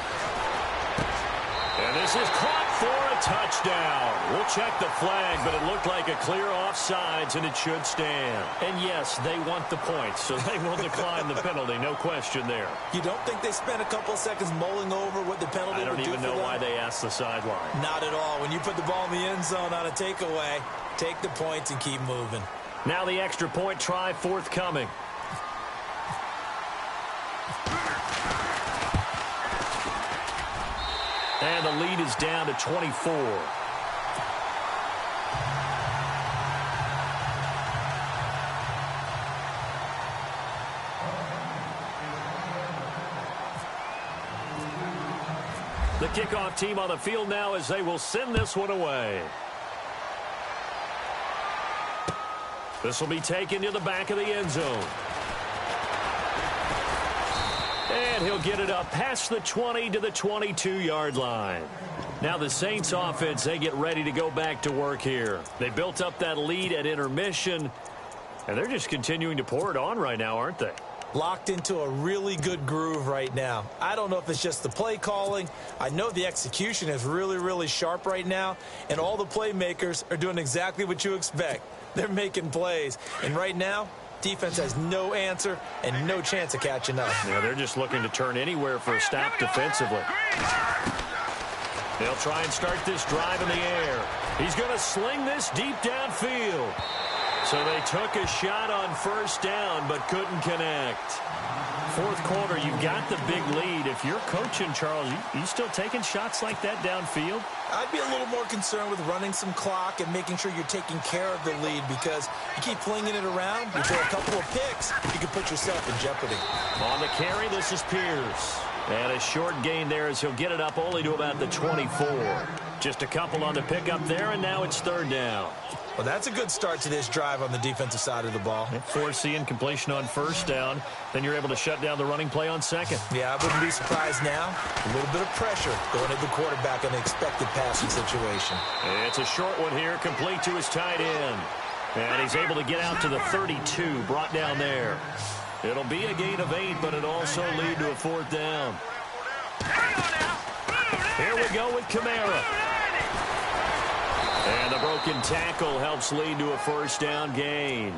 And this is caught for a touchdown. We'll check the flag, but it looked like a clear offsides, and it should stand. And yes, they want the points, so they will decline the penalty. No question there. You don't think they spent a couple of seconds mulling over what the penalty would do for them? I don't even know why they asked the sideline. Not at all. When you put the ball in the end zone on a takeaway, take the points and keep moving. Now the extra point try forthcoming. And the lead is down to 24. The kickoff team on the field now as they will send this one away. This will be taken to the back of the end zone. And he'll get it up past the 20 to the 22-yard line. Now the Saints offense, they get ready to go back to work here. They built up that lead at intermission. And they're just continuing to pour it on right now, aren't they? Locked into a really good groove right now. I don't know if it's just the play calling. I know the execution is really, really sharp right now, and all the playmakers are doing exactly what you expect. They're making plays, and right now, defense has no answer and no chance of catching up. Yeah, they're just looking to turn anywhere for a stop defensively. They'll try and start this drive in the air. He's going to sling this deep downfield. So they took a shot on first down but couldn't connect. Fourth quarter, you've got the big lead. If you're coaching, Charles, you still taking shots like that downfield? I'd be a little more concerned with running some clock and making sure you're taking care of the lead, because you keep flinging it around, you throw a couple of picks, you can put yourself in jeopardy. On the carry, this is Pierce. And a short gain there as he'll get it up only to about the 24. Just a couple on the pickup there, and now it's third down. Well, that's a good start to this drive on the defensive side of the ball. Forcing completion on first down. Then you're able to shut down the running play on second. Yeah, I wouldn't be surprised now. A little bit of pressure going at the quarterback in an expected passing situation. It's a short one here, complete to his tight end. And he's able to get out to the 32, brought down there. It'll be a gain of 8, but it'll also lead to a fourth down. Here we go with Kamara. And the broken tackle helps lead to a first down gain.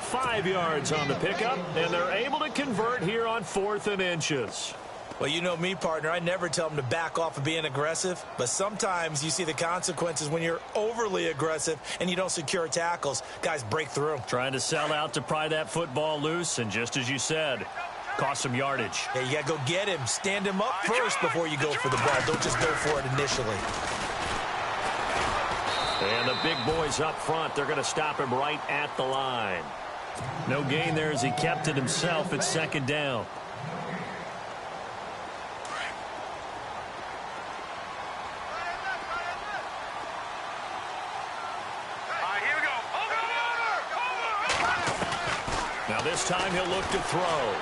5 yards on the pickup, and they're able to convert here on 4th and inches. Well, you know me, partner. I never tell them to back off of being aggressive, but sometimes you see the consequences when you're overly aggressive and you don't secure tackles. Guys break through. Trying to sell out to pry that football loose, and just as you said, cost some yardage. Yeah, you got to go get him. Stand him up first before you go for the ball. Don't just go for it initially. And the big boys up front, they're going to stop him right at the line. No gain there as he kept it himself at second down. Now this time he'll look to throw.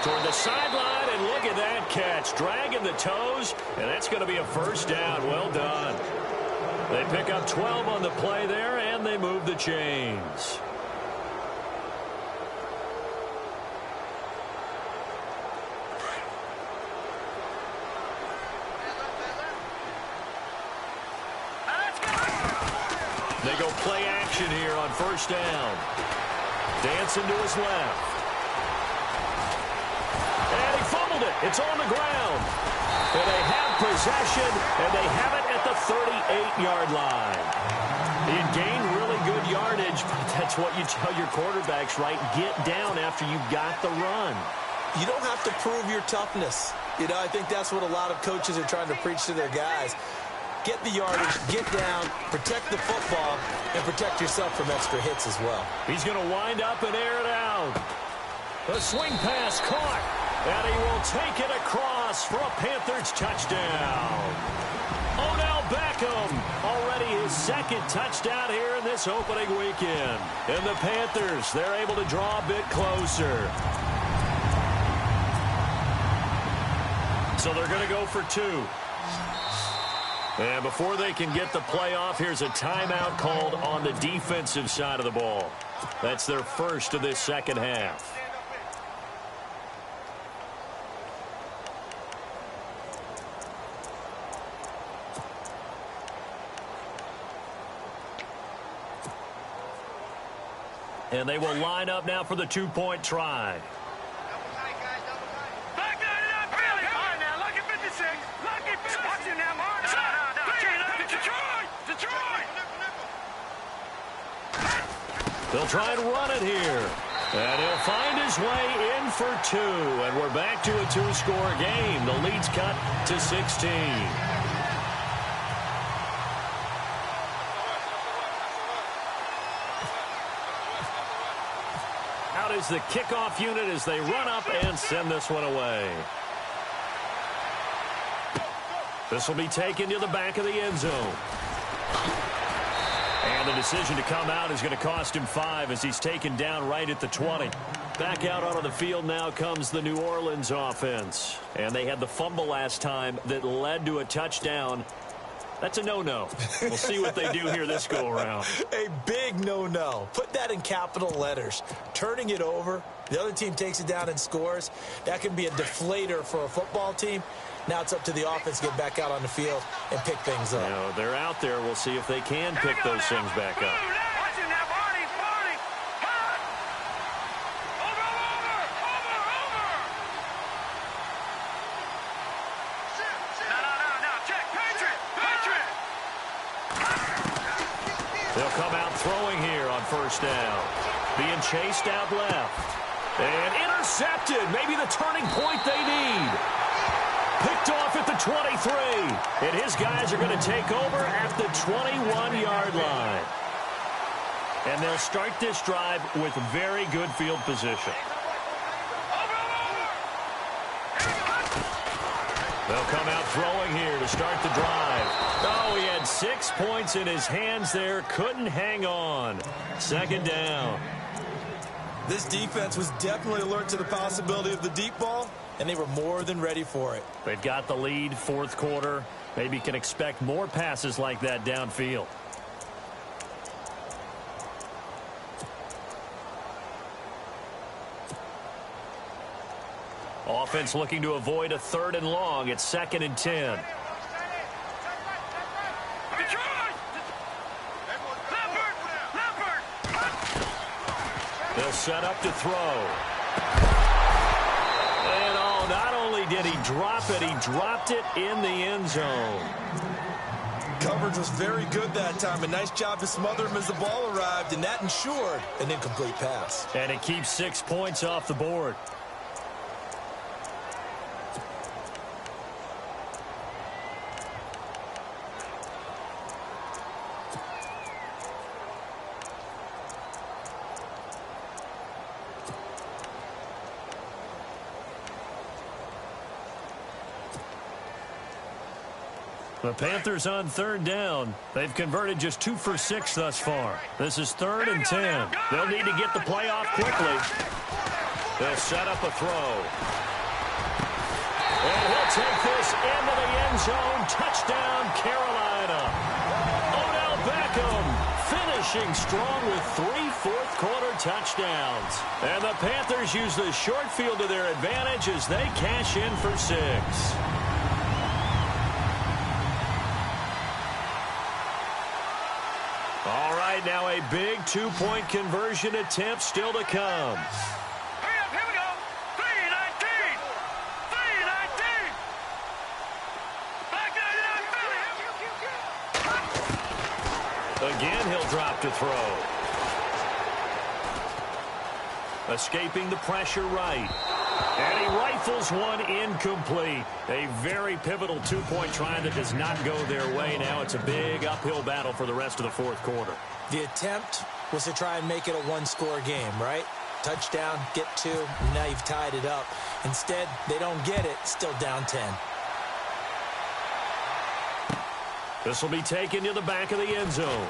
Toward the sideline, and look at that catch. Dragging the toes, and that's going to be a first down. Well done. They pick up 12 on the play there, and they move the chains. They go play action here on first down. Dancing to his left. And he fumbled it. It's on the ground. And they have possession, and they have it at the 38-yard line. He gained really good yardage, but that's what you tell your quarterbacks, right? Get down after you've got the run. You don't have to prove your toughness. You know, I think that's what a lot of coaches are trying to preach to their guys. Get the yardage, get down, protect the football, and protect yourself from extra hits as well. He's going to wind up and air it out. The swing pass caught, and he will take it across for a Panthers touchdown. Odell Beckham, already his second touchdown here in this opening weekend. And the Panthers, they're able to draw a bit closer. So they're going to go for 2. And before they can get the play off, here's a timeout called on the defensive side of the ball. That's their first of this second half. And they will line up now for the 2-point try. They'll try and run it here. And he'll find his way in for 2. And we're back to a 2-score game. The lead's cut to 16. Out is the kickoff unit as they run up and send this one away. This will be taken to the back of the end zone. And the decision to come out is going to cost him 5 as he's taken down right at the 20. Back out onto the field now comes the New Orleans offense. And they had the fumble last time that led to a touchdown. That's a no-no. We'll see what they do here this go-around. A big no-no. Put that in capital letters. Turning it over, the other team takes it down and scores. That can be a deflator for a football team. Now it's up to the offense to get back out on the field and pick things up. Now, they're out there. We'll see if they can pick those things back up. They'll come out throwing here on first down. Being chased out left. And intercepted. Maybe the turning point they need. Picked off at the 23. And his guys are going to take over at the 21-yard line. And they'll start this drive with very good field position. They'll come out throwing here to start the drive. Oh, he had 6 points in his hands there. Couldn't hang on. Second down. This defense was definitely alert to the possibility of the deep ball, and they were more than ready for it. They've got the lead, fourth quarter. Maybe can expect more passes like that downfield. Offense looking to avoid a 3rd and long. It's 2nd and 10. They'll set up to throw. And not only did he drop it, he dropped it in the end zone. Coverage was very good that time. A nice job to smother him as the ball arrived, and that ensured an incomplete pass. And it keeps 6 points off the board. The Panthers on 3rd down. They've converted just 2 for 6 thus far. This is 3rd and 10. They'll need to get the play off quickly. They'll set up a throw. And he'll take this into the end zone. Touchdown, Carolina. Odell Beckham finishing strong with 3 fourth-quarter touchdowns. And the Panthers use the short field to their advantage as they cash in for 6. All right, now a big 2-point conversion attempt still to come. Hurry up, here we go. 3-19. 3-19. Back down, Again, he'll drop to throw. Escaping the pressure right. And he rifles one incomplete. A very pivotal 2-point try that does not go their way. Now it's a big uphill battle for the rest of the fourth quarter. The attempt was to try and make it a 1-score game, right? Touchdown, get 2, and now you've tied it up. Instead, they don't get it, still down 10. This will be taken to the back of the end zone.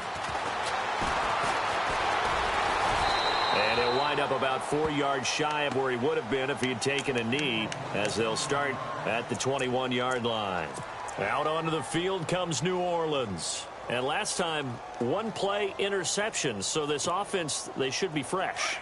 And he'll wind up about 4 yards shy of where he would have been if he had taken a knee, as they'll start at the 21-yard line. Out onto the field comes New Orleans. And last time, 1-play interception. So this offense, they should be fresh.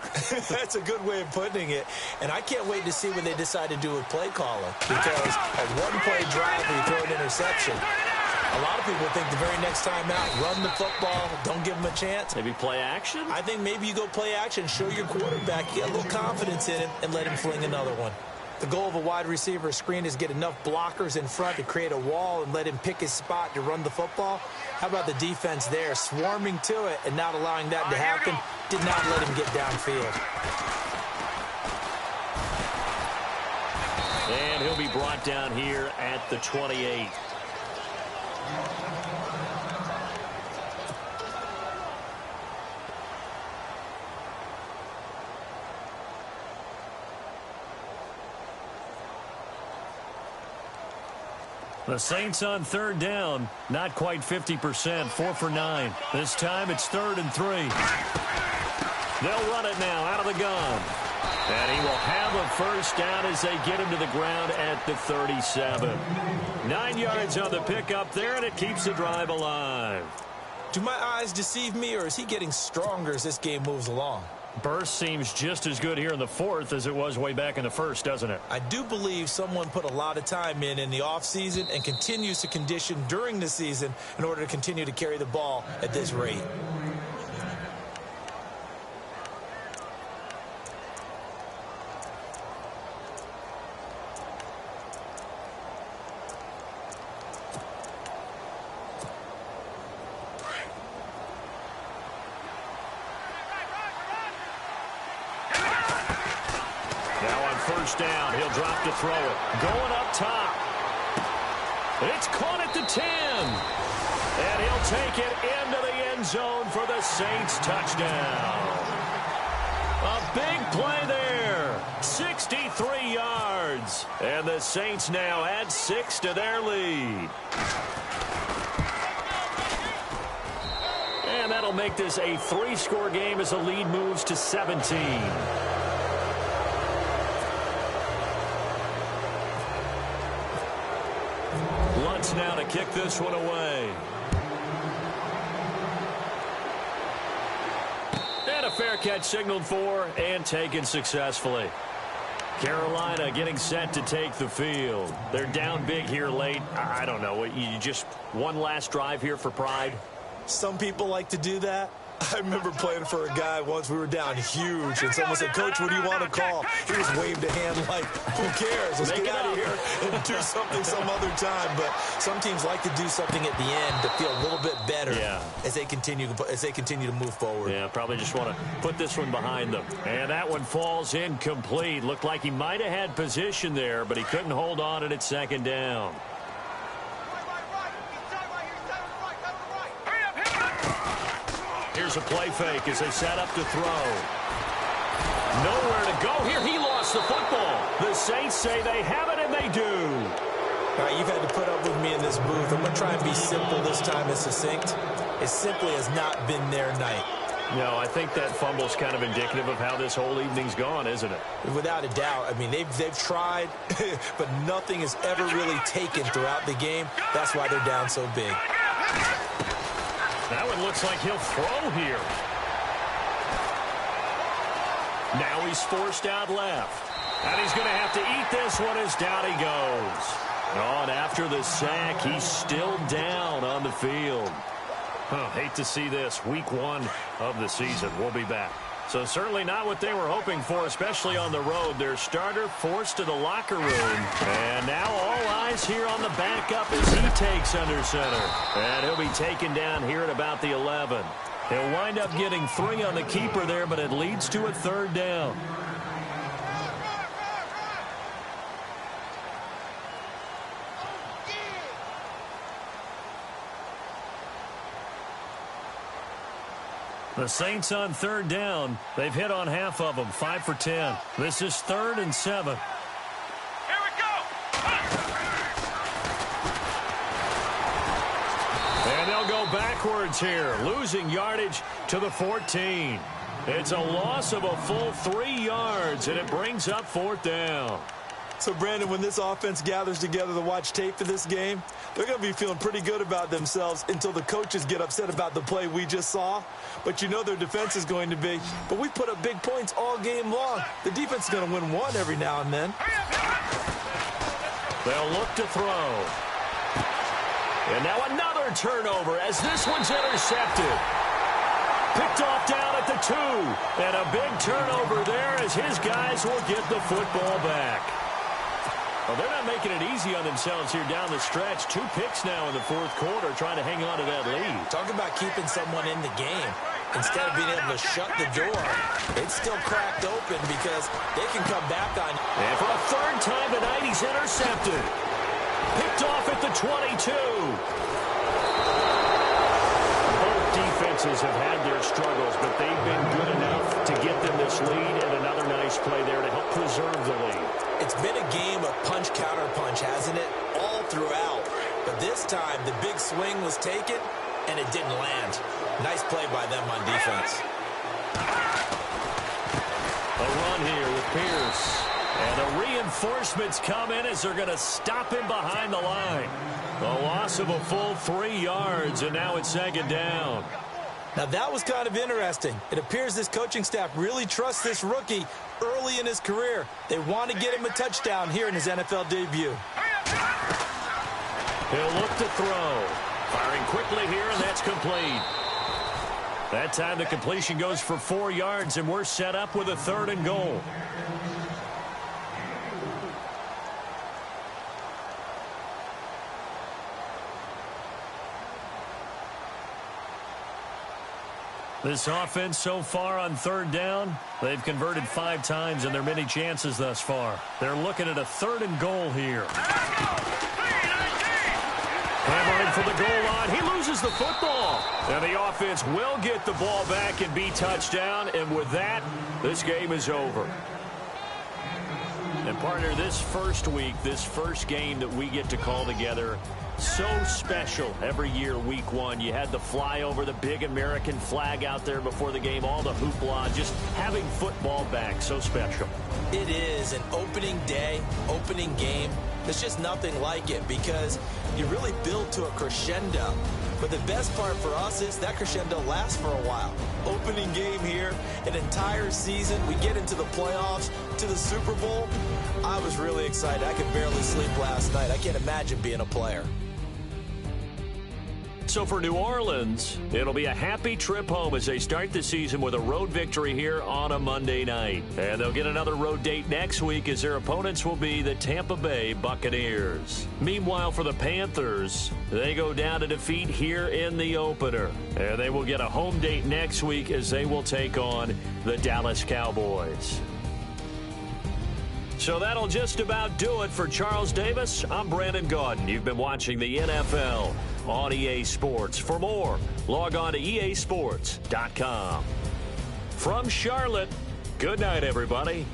That's a good way of putting it. And I can't wait to see what they decide to do with play calling. Because a 1-play drive where you throw an interception, a lot of people think the very next time out, run the football, don't give them a chance. Maybe play action? I think maybe you go play action, show your quarterback, get a little confidence in him, and let him fling another one. The goal of a wide receiver screen is get enough blockers in front to create a wall and let him pick his spot to run the football. How about the defense there, swarming to it and not allowing that to happen? Did not let him get downfield. And he'll be brought down here at the 28. The Saints on 3rd down, not quite 50%, 4 for 9. This time it's 3rd and 3. They'll run it now out of the gun. And he will have a first down as they get him to the ground at the 37. 9 yards on the pickup there, and it keeps the drive alive. Do my eyes deceive me, or is he getting stronger as this game moves along? Burst seems just as good here in the fourth as it was way back in the first, doesn't it? I do believe someone put a lot of time in the offseason and continues to condition during the season in order to continue to carry the ball at this rate. Down. He'll drop to throw it. Going up top. It's caught at the 10. And he'll take it into the end zone for the Saints touchdown. A big play there. 63 yards. And the Saints now add 6 to their lead. And that'll make this a 3-score game as the lead moves to 17. Now to kick this one away. And a fair catch signaled for and taken successfully. Carolina getting set to take the field. They're down big here late. I don't know. You just one last drive here for pride? Some people like to do that. I remember playing for a guy once. We were down huge, and someone said, "Coach, what do you want to call?" He just waved a hand like, "Who cares? Let's get out of here and do something some other time." But some teams like to do something at the end to feel a little bit better as they continue to move forward. Yeah, probably just want to put this one behind them. And that one falls incomplete. Looked like he might have had position there, but he couldn't hold on at its second down. Here's a play fake as they set up to throw. Nowhere to go here. He lost the football. The Saints say they have it, and they do. All right, you've had to put up with me in this booth. I'm going to try and be simple this time and succinct. It simply has not been their night. No, I think that fumble's kind of indicative of how this whole evening's gone, isn't it? Without a doubt. I mean, they've tried, but nothing is ever really taken throughout the game. That's why they're down so big. That one looks like he'll throw here. Now he's forced out left. And he's going to have to eat this one as down he goes. Oh, and after the sack, he's still down on the field. Hate to see this. Week 1 of the season. We'll be back. So certainly not what they were hoping for, especially on the road. Their starter forced to the locker room. And now all eyes here on the backup as he takes under center. And he'll be taken down here at about the 11. He'll wind up getting 3 on the keeper there, but it leads to a 3rd down. The Saints on 3rd down. They've hit on half of them, 5 for 10. This is 3rd and 7. Here we go. And they'll go backwards here, losing yardage to the 14. It's a loss of a full 3 yards, and it brings up 4th down. So, Brandon, when this offense gathers together to watch tape for this game, they're going to be feeling pretty good about themselves until the coaches get upset about the play we just saw. But you know their defense is going to be. But we put up big points all game long. The defense is going to win one every now and then. They'll look to throw. And now another turnover as this one's intercepted. Picked off down at the 2. And a big turnover there as his guys will get the football back. Well, they're not making it easy on themselves here down the stretch. 2 picks now in the 4th quarter trying to hang on to that lead. Talk about keeping someone in the game. Instead of being able to shut the door, it's still cracked open because they can come back on. And for a 3rd time tonight, he's intercepted. Picked off at the 22. Both defenses have had their struggles, but they've been good enough to get them this lead, and another nice play there to help preserve the lead. It's been a game of punch-counter-punch, hasn't it? All throughout. But this time, the big swing was taken, and it didn't land. Nice play by them on defense. A run here with Pierce. And the reinforcements come in as they're going to stop him behind the line. A loss of a full 3 yards, and now it's second down. Now, that was kind of interesting. It appears this coaching staff really trusts this rookie early in his career. They want to get him a touchdown here in his NFL debut. He'll look to throw. Firing quickly here, and that's complete. That time the completion goes for 4 yards, and we're set up with a 3rd and goal. This offense so far on 3rd down, they've converted 5 times in their many chances thus far. They're looking at a 3rd and goal here. Hammering for the goal line. He loses the football. And the offense will get the ball back and be touchdown. And with that, this game is over. And partner, this first week, this first game that we get to call together, so special every year, week 1. You had the flyover, the big American flag out there before the game, all the hoopla, just having football back, so special. It is an opening day, opening game. There's just nothing like it because you really build to a crescendo. But the best part for us is that crescendo lasts for a while. Opening game here, an entire season. We get into the playoffs, to the Super Bowl. I was really excited. I could barely sleep last night. I can't imagine being a player. So for New Orleans, it'll be a happy trip home as they start the season with a road victory here on a Monday night. And they'll get another road date next week as their opponents will be the Tampa Bay Buccaneers. Meanwhile, for the Panthers, they go down to defeat here in the opener. And they will get a home date next week as they will take on the Dallas Cowboys. So that'll just about do it for Charles Davis. I'm Brandon Gaudin. You've been watching the NFL on EA Sports. For more, log on to easports.com. From Charlotte, good night, everybody.